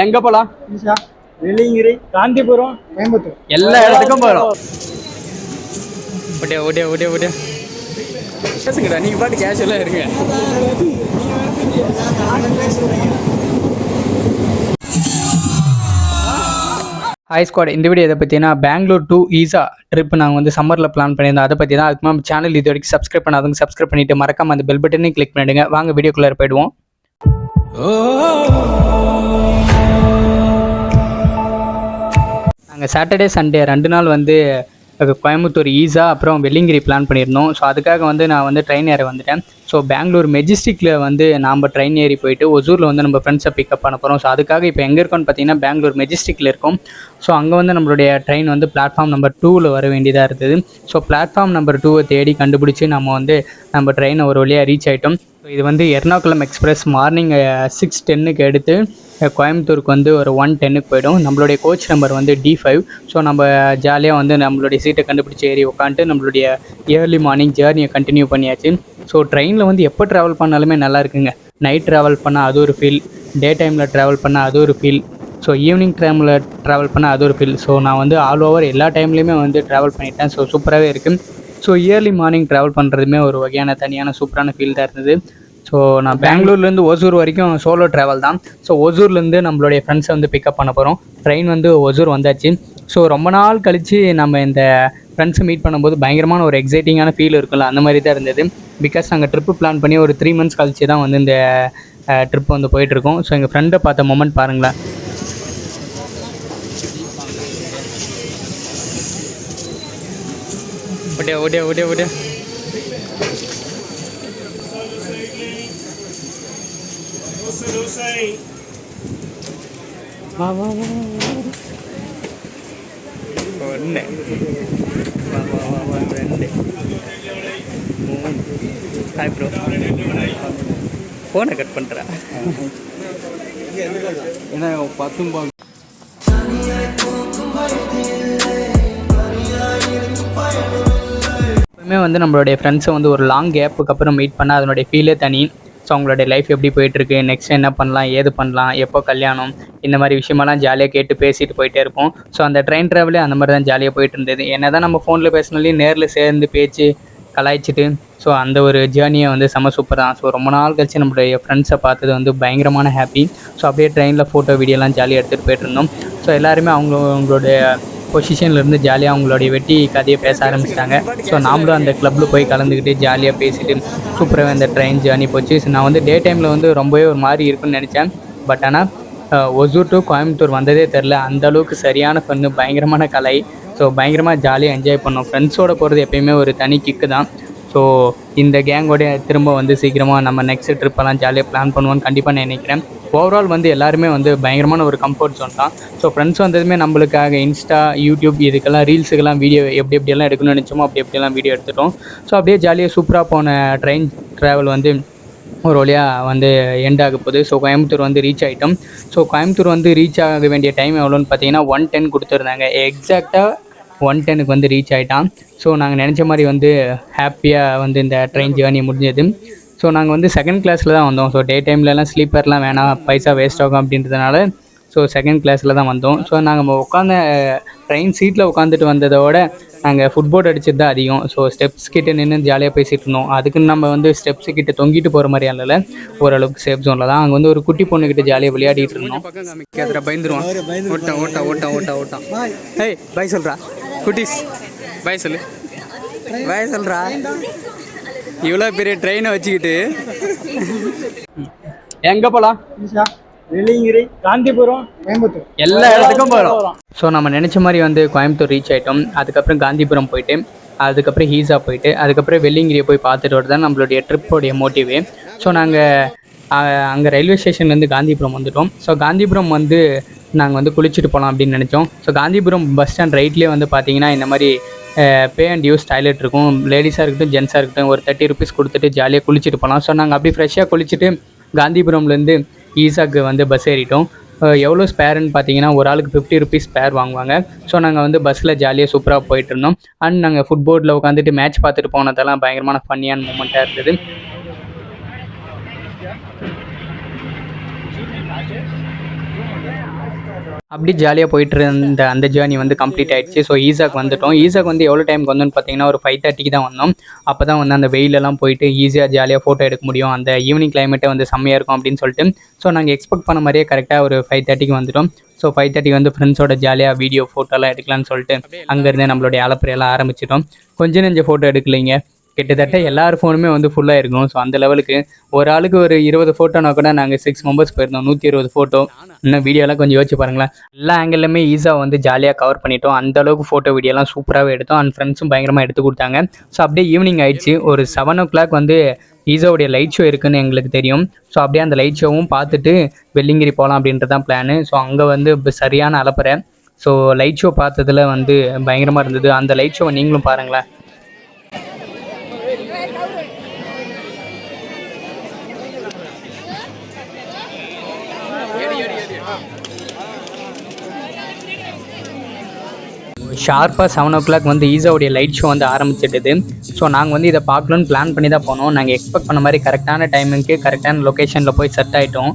எங்க போலாம்? வெள்ளிங்கிரி, காந்திபுரம், கோயம்புத்தூர் எல்லா இடத்துக்கும் போறோம். ஓடே ஓடே ஓடே ஓடே பேசுங்கடா, நீங்க பாட்டு கேஷுவலா இருங்க. ஹாய் ஸ்குவாட், இந்த வீடியோ இதை பற்றினா பெங்களூர் டு ஈசா ட்ரிப் நாங்கள் வந்து சம்மரில் பிளான் பண்ணியிருந்தோம். அதை பற்றி தான். அதுக்கு நம்ம சேனல் இது வரைக்கும் சப்ஸ்கிரைப் பண்ணாதவங்க சப்ஸ்கிரைப் பண்ணிவிட்டு மறக்காம அந்த பெல் பட்டனையும் கிளிக் பண்ணிவிடுங்க. வாங்க வீடியோக்குள்ளே போயிடுவோம். நாங்கள் சாட்டர்டே சண்டே 2 நாள் வந்து கோயம்புத்தூர் ஈசா அப்புறம் வெள்ளிங்கிரி பிளான் பண்ணியிருந்தோம். ஸோ அதுக்காக வந்து நான் வந்து ட்ரெயின் ஏற வந்துட்டேன். ஸோ பெங்களூர் மெஜிஸ்டிக்கில் வந்து நாம் ட்ரெயின் ஏறி போயிட்டு ஒசூரில் வந்து நம்ம ஃப்ரெண்ட்ஸை பிக்கப் பண்ண போகிறோம். ஸோ அதுக்காக இப்போ எங்கே இருக்கோன்னு பார்த்தீங்கன்னா பெங்களூர் மெஜிஸ்டிக்கில் இருக்கும். ஸோ அங்கே வந்து நம்மளுடைய ட்ரெயின் வந்து பிளாட்ஃபார்ம் நம்பர் 2ல் வர வேண்டியதாக இருந்தது. ஸோ பிளாட்ஃபார்ம் நம்பர் 2 தேடி கண்டுபிடிச்சி நம்ம ட்ரெயினை ஒரு வழியாக ரீச் ஆகிட்டோம். ஸோ இது வந்து எர்ணாகுளம் எக்ஸ்பிரஸ் மார்னிங் 6:10க்கு எடுத்து கோயம்புத்தூருக்கு வந்து ஒரு 1:10க்கு போய்டும். நம்மளுடைய கோச் நம்பர் வந்து D5. ஸோ நம்ம ஜாலியாக வந்து நம்மளுடைய சீட்டை கண்டுபிடிச்சி ஏறி உட்காந்துட்டு நம்மளுடைய ஏர்லி மார்னிங் ஜேர்னியை கண்டினியூ பண்ணியாச்சு. ஸோ ட்ரெயினில் வந்து எப்போ ட்ராவல் பண்ணாலுமே நல்லா இருக்குங்க. நைட் ட்ராவல் பண்ணால் அது ஒரு ஃபீல், டே டைமில் ட்ராவல் பண்ணால் அது ஒரு ஃபீல், ஸோ ஈவினிங் டைமில் ட்ராவல் பண்ணால் அது ஒரு ஃபீல். ஸோ நான் வந்து ஆல் ஓவர் எல்லா டைம்லேயுமே வந்து ட்ராவல் பண்ணிட்டேன். ஸோ சூப்பராகவே இருக்குது. ஸோ இயர்லி மார்னிங் ட்ராவல் பண்ணுறதுமே ஒரு வகையான தனியான சூப்பரான ஃபீல் தான் இருந்தது. ஸோ நான் பெங்களூர்லேருந்து ஒசூர் வரைக்கும் சோலோ ட்ராவல் தான். ஸோ ஒசூர்லேருந்து நம்மளுடைய ஃப்ரெண்ட்ஸை வந்து பிக்கப் பண்ண போகிறோம். ட்ரெயின் வந்து ஒசூர் வந்தாச்சு. ஸோ ரொம்ப நாள் கழித்து நம்ம இந்த ஃப்ரெண்ட்ஸை மீட் பண்ணும்போது பயங்கரமான ஒரு எக்ஸைட்டிங்கான ஃபீல் இருக்குல்ல, அந்த மாதிரி தான் இருந்தது. பிகாஸ் நாங்கள் ட்ரிப்பு பிளான் பண்ணி ஒரு 3 months கழிச்சு தான் வந்து இந்த ட்ரிப் வந்து போயிட்டுருக்கோம். ஸோ எங்கள் ஃப்ரெண்டை பார்த்த மொமெண்ட் பாருங்களேன். ஓடே ஓடே ஓடே ஓடே வா வா வா 1 வா வா வா வா 2 3. ஹாய் ப்ரோ, ஃபோனை கட் பண்ணுறா ஏன்னா 10 எப்பவுமே வந்து நம்மளுடைய ஃப்ரெண்ட்ஸை வந்து ஒரு லாங் கேப்புக்கு அப்புறம் மீட் பண்ணால் அதனுடைய ஃபீலே தனி. ஸோ அவங்களுடைய லைஃப் எப்படி போயிட்டுருக்கு, நெக்ஸ்ட் என்ன பண்ணலாம், ஏது பண்ணலாம், எப்போ கல்யாணம், இந்த மாதிரி விஷயமெல்லாம் ஜாலியாக கேட்டு பேசிட்டு போயிட்டே இருப்போம். ஸோ அந்த ட்ரெயின் ட்ராவலே அந்த மாதிரி தான் ஜாலியாக போயிட்டு இருந்தது. என்ன தான் நம்ம ஃபோனில் பேசினாலே நேரில் சேர்ந்து பேச்சு கலாய்ச்சிட்டு ஸோ அந்த ஒரு ஜேர்னியை வந்து செம சூப்பர் தான். ஸோ ரொம்ப நாள் கழிச்சு நம்மளுடைய ஃப்ரெண்ட்ஸை பார்த்தது வந்து பயங்கரமான ஹாப்பி. ஸோ அப்படியே ட்ரெயினில் ஃபோட்டோ வீடியோலாம் ஜாலியாக எடுத்துகிட்டு போயிட்டு இருந்தோம். ஸோ எல்லாருமே அவங்களுடைய பொசிஷன்லேருந்து ஜாலியாக அவங்களுடைய வெட்டி கதையை பேச ஆரம்பிச்சிட்டாங்க. ஸோ நாமளும் அந்த கிளப்பில் போய் கலந்துக்கிட்டு ஜாலியாக பேசிட்டு சூப்பராகவே அந்த ட்ரெயின் ஜேர்னி போச்சு. ஸோ நான் வந்து டே டைமில் வந்து ரொம்பவே ஒரு மாதிரி இருக்குன்னு நினச்சேன். பட் ஆனால் ஒசூர் டு கோயம்புத்தூர் வந்ததே தெரில. அந்தளவுக்கு சரியான ஃபன்னு, பயங்கரமான கலை. ஸோ பயங்கரமாக ஜாலியாக என்ஜாய் பண்ணோம். ஃப்ரெண்ட்ஸோடு போகிறது எப்போயுமே ஒரு தனி கிக்கு தான். ஸோ இந்த கேங்கோடைய திரும்ப வந்து சீக்கிரமாக நம்ம நெக்ஸ்ட் ட்ரிப்பெல்லாம் ஜாலியாக பிளான் பண்ணுவோன்னு கண்டிப்பாக நான் நினைக்கிறேன். ஓவரால் வந்து எல்லாருமே வந்து பயங்கரமான ஒரு கம்ஃபர்ட் ஜோன் தான். ஸோ ஃப்ரெண்ட்ஸ் வந்ததுமே நம்மளுக்காக இன்ஸ்டா, யூடியூப் இதுக்கெல்லாம் ரீல்ஸுக்கெல்லாம் வீடியோ எப்படியெல்லாம் எடுக்கணும்னு நினச்சோமோ எப்படியெல்லாம் வீடியோ எடுத்துட்டோம். ஸோ அப்படியே ஜாலியாக சூப்பராக போன ட்ரெயின் ட்ராவல் வந்து ஒரு வழியாக வந்து எண்ட் ஆக போகுது. ஸோ கோயம்புத்தூர் வந்து ரீச் ஆகிட்டோம். ஸோ கோயம்புத்தூர் வந்து ரீச் ஆக வேண்டிய டைம் எவ்வளோன்னு பார்த்தீங்கன்னா 1:10 கொடுத்துருந்தாங்க. எக்ஸாக்டாக 1:10க்கு வந்து ரீச் ஆகிட்டான். ஸோ நாங்கள் நினச்ச மாதிரி வந்து ஹாப்பியாக வந்து இந்த ட்ரெயின் ஜேர்னி முடிஞ்சது. ஸோ நாங்கள் வந்து செகண்ட் கிளாஸில் தான் வந்தோம். ஸோ டே டைம்லலாம் ஸ்லீப்பர்லாம் வேணாம், பைசா வேஸ்ட் ஆகும் அப்படின்றதுனால ஸோ செகண்ட் கிளாஸில் தான் வந்தோம். ஸோ நாங்கள் உட்காந்த ட்ரெயின் சீட்டில் உட்காந்துட்டு வந்ததோட நாங்கள் ஃபுட்போர்ட் அடிச்சது தான் அதிகம். ஸோ ஸ்டெப்ஸ் கிட்டே நின்று ஜாலியாக பேசிகிட்டு இருந்தோம். அதுக்குன்னு நம்ம வந்து ஸ்டெப்ஸு கிட்ட தொங்கிட்டு போகிற மாதிரி அல்ல, ஓரளவுக்கு சேஃப் ஜோனில் தான். அங்கே வந்து ஒரு குட்டி பொண்ணுக்கிட்ட ஜாலியாக விளையாடிட்டு இருந்தோம். பயந்துருவான், ஓட்டான் ஓட்டான் ஓட்டான் ஓட்டான் ஓட்டான். ஹேய் பாய் சொல்கிறா குட்டீஸ், பாய் சொல்லு, பாய் சொல்கிறா. இவ்வளோ பெரிய ட்ரெயினை வச்சுக்கிட்டு எங்கே போகலாம்? வெள்ளிங்கிரி, காந்திபுரம், கோயம்புத்தூர் எல்லா இடத்துக்கும் போகிறோம். ஸோ நம்ம நினச்ச மாதிரி வந்து கோயம்புத்தூர் ரீச் ஆகிட்டோம். அதுக்கப்புறம் காந்திபுரம் போயிட்டு, அதுக்கப்புறம் ஈசா போயிட்டு, அதுக்கப்புறம் வெள்ளிங்கிரியை போய் பார்த்துட்டு வரது தான் நம்மளுடைய ட்ரிப்போடைய மோட்டிவே. ஸோ நாங்கள் அங்கே ரயில்வே ஸ்டேஷன்லேருந்து காந்திபுரம் வந்துவிட்டோம். ஸோ காந்திபுரம் வந்து நாங்கள் வந்து குளிச்சுட்டு போகலாம் அப்படின்னு நினச்சோம். ஸோ காந்திபுரம் பஸ் ஸ்டாண்ட் ரைட்லேயே வந்து பார்த்திங்கன்னா இந்த மாதிரி பே அண்ட் யூஸ் டாய்லெட் இருக்கும். லேடிஸாக இருக்கட்டும் ஜென்ஸாக இருக்கட்டும் ஒரு 30 rupees கொடுத்துட்டு ஜாலியாக குளிச்சுட்டு போகலாம். ஸோ நாங்கள் அப்படி ஃப்ரெஷ்ஷாக குளிச்சுட்டு காந்திபுரம்லேருந்து ஈசாக்கு வந்து பஸ் ஏறிட்டோம். எவ்வளோ ஸ்பேருன்னு பார்த்தீங்கன்னா ஒரு ஆளுக்கு 50 rupees ஸ்பேர் வாங்குவாங்க. ஸோ நாங்கள் வந்து பஸ்ஸில் ஜாலியாக சூப்பராக போயிட்டு இருந்தோம். அண்ட் நாங்கள் ஃபுட்போர்டில் உட்காந்துட்டு மேட்ச் பார்த்துட்டு போனதெல்லாம் பயங்கரமான ஃபன்னியான மூமெண்ட்டாக இருந்தது. அப்படி ஜாலியாக போயிட்டு இருந்த அந்த ஜேர்னி வந்து கம்ப்ளீட் ஆயிடுச்சு. ஸோ ஈஸாக்கு வந்துட்டோம். ஈஸாக்கு வந்து எவ்வளோ டைமுக்கு வந்தோம்னு பார்த்தீங்கன்னா ஒரு 5:30க்கு தான் வந்தோம். அப்போ தான் வந்து அந்த வெயிலெல்லாம் போயிட்டு ஈஸியாக ஜாலியாக ஃபோட்டோ எடுக்க முடியும். அந்த ஈவினிங் கிளைமேட்டே வந்து செம்மையாக இருக்கும் அப்படின்னு சொல்லிட்டு ஸோ நாங்கள் எக்ஸ்பெக்ட் பண்ண மாதிரியே கரெக்டாக ஒரு 5:30க்கு வந்துட்டோம். ஸோ 5:30 வந்து ஃப்ரெண்ட்ஸோட ஜாலியாக வீடியோ ஃபோட்டோலாம் எடுக்கலாம்னு சொல்லிட்டு அங்கேருந்தே நம்மளுடைய அலப்பறையெல்லாம் ஆரம்பிச்சிட்டோம். கொஞ்சம் நெஞ்ச ஃபோட்டோ எடுக்கலைங்க, கிட்டத்தட்ட எல்லார் ஃபோனுமே வந்து ஃபுல்லாக இருக்கும். ஸோ அந்த லெவலுக்கு ஒரு ஆளுக்கு ஒரு 20 ஃபோட்டோனா கூட நாங்கள் 6 மெம்பர்ஸ் போயிருந்தோம். 120 ஃபோட்டோ. இன்னும் வீடியோலாம் கொஞ்சம் யோசிச்சு பாருங்களேன். எல்லா ஆங்கிளுமே ஈஸியாக வந்து ஜாலியாக கவர் பண்ணிட்டோம். அந்த அளவுக்கு ஃபோட்டோ வீடியோலாம் சூப்பராகவே எடுத்தோம். அண்ட் ஃப்ரெண்ட்ஸும் பயங்கரமாக எடுத்து கொடுத்தாங்க. ஸோ அப்படியே ஈவினிங் ஆயிடுச்சு. ஒரு 7 o'clock வந்து ஈஸாவுடைய லைட் ஷோ இருக்குன்னு எங்களுக்கு தெரியும். ஸோ அப்படியே அந்த லைட் ஷோவும் பார்த்துட்டு வெள்ளிங்கிரி போகலாம் அப்படின்றது தான் பிளானு. ஸோ அங்கே வந்து சரியான அலப்பறை. ஸோ லைட் ஷோ பார்த்ததில் வந்து பயங்கரமாக இருந்தது. அந்த லைட் ஷோவை நீங்களும் பாருங்களேன். ஷார்ப்பாக 7 o'clock வந்து ஈஸாவுடைய லைட் ஷோ வந்து ஆரம்பிச்சிடுது. ஸோ நாங்கள் வந்து இதை பார்க்கணுன்னு பிளான் பண்ணி தான் போனோம். நாங்கள் எக்ஸ்பெக்ட் பண்ண மாதிரி கரெக்டான டைமுக்கு கரெக்டான லொக்கேஷனில் போய் செட் ஆகிட்டோம்.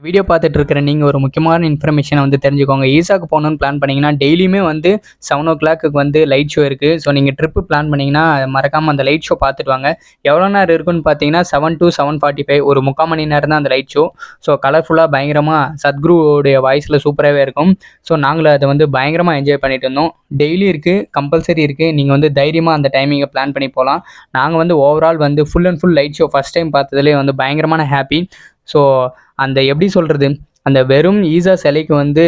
வீடியோ பார்த்துட்டு இருக்கிற நீங்கள் ஒரு முக்கியமான இன்ஃபர்மேஷனை வந்து தெரிஞ்சுக்கோங்க. ஈஸாக்கு போகணுன்னு பிளான் பண்ணிங்கன்னா டெய்லியுமே வந்து 7 o'clock வந்து லைட் ஷோ இருக்குது. ஸோ நீங்கள் ட்ரிப்பு பிளான் பண்ணிங்கன்னா மறக்காமல் அந்த லைட் ஷோ பார்த்துட்டு வாங்க. எவ்வளோ நேரம் இருக்குன்னு பார்த்தீங்கன்னா 7 to 7:45 ஒரு 3/4 மணி நேரம் தான் அந்த லைட் ஷோ. ஸோ கலர்ஃபுல்லாக பயங்கரமாக சத்குருவோடைய வாய்ஸில் சூப்பராகவே இருக்கும். ஸோ நாங்களும் அதை வந்து பயங்கரமாக என்ஜாய் பண்ணிட்டு இருந்தோம். டெய்லி இருக்குது, கம்பல்சரி இருக்குது. நீங்கள் வந்து தைரியமாக அந்த டைமிங்கை பிளான் பண்ணி போகலாம். நாங்கள் வந்து ஓவரால் வந்து full and full light show first time பார்த்ததுலேயே வந்து பயங்கரமான ஹாப்பி. ஸோ அந்த எப்படி சொல்கிறது, அந்த வெறும் ஈஸா சிலைக்கு வந்து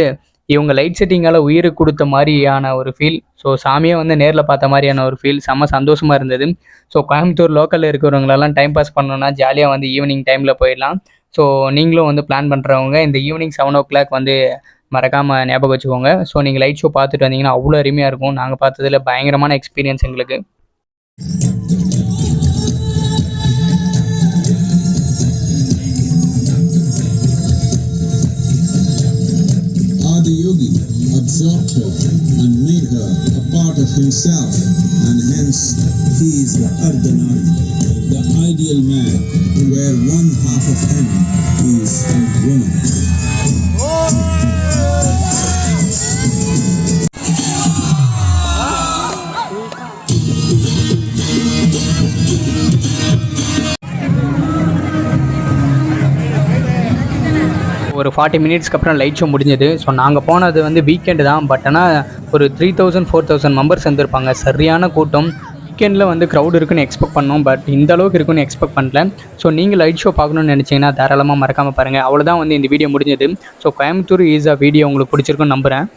இவங்க லைட் செட்டிங்கால் உயிர் கொடுத்த மாதிரியான ஒரு ஃபீல். ஸோ சாமியை வந்து நேரில் பார்த்த மாதிரியான ஒரு ஃபீல். செம்ம சந்தோஷமாக இருந்தது. ஸோ கோயம்புத்தூர் லோக்கலில் இருக்கிறவங்களெல்லாம் டைம் பாஸ் பண்ணணுன்னா ஜாலியாக வந்து ஈவினிங் டைமில் போயிடலாம். ஸோ நீங்களும் வந்து பிளான் பண்ணுறவங்க இந்த ஈவினிங் 7 o'clock வந்து மறக்காமல் ஞாபகம் வச்சுக்கோங்க. ஸோ நீங்கள் லைட் ஷோ பார்த்துட்டு வந்தீங்கன்னா அவ்வளோ அருமையாக இருக்கும். நாங்கள் பார்த்ததில் பயங்கரமான எக்ஸ்பீரியன்ஸ் எங்களுக்கு. Yogi absorbed her and made her a part of himself, and hence he is the Ardhanari, the ideal man, where one half of him is a woman. ஒரு 40 மினிட்ஸ்க்கு அப்புறம் லைட் ஷோ முடிஞ்சது. ஸோ நாங்கள் போனது வந்து weekend தான். But ஆனால் ஒரு 3000-4000 மெம்பர்ஸ் வந்துருப்பாங்க. சரியான கூட்டம். வீக்கெண்டில் வந்து க்ரௌட் இருக்குன்னு எக்ஸ்பெக்ட் பண்ணோம். பட் இந்த அளவுக்கு இருக்குன்னு எக்ஸ்பெக்ட் பண்ணல. ஸோ நீங்கள் லைட் ஷோ பார்க்கணுன்னு நினச்சிங்கன்னா தாராளமாக மறக்காமல் பாருங்கள். அவ்வளோதான் வந்து இந்த வீடியோ முடிஞ்சது. ஸோ கோயம்புத்தூர் ஈஸா வீடியோ உங்களுக்கு பிடிச்சிருக்குன்னு நம்புகிறேன்.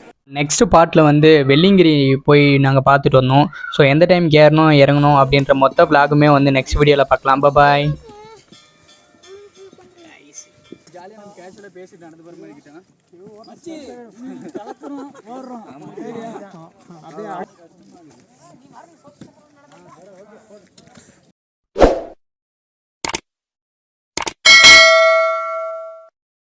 நெக்ஸ்ட் பார்ட்டில் வந்து வெள்ளிங்கிரி போய் நாங்கள் பார்த்துட்டு வந்தோம். ஸோ எந்த டைமுக்கு ஏறணும் இறங்கணும் அப்படின்ற மொத்த விளாகுமே வந்து நெக்ஸ்ட் வீடியோவில் பார்க்கலாம். பாய். ஜாலியாக நம்ம கேஷுவலாக பேசிட்டு நடந்து போகிற மாதிரி கிட்டேன். அப்படியே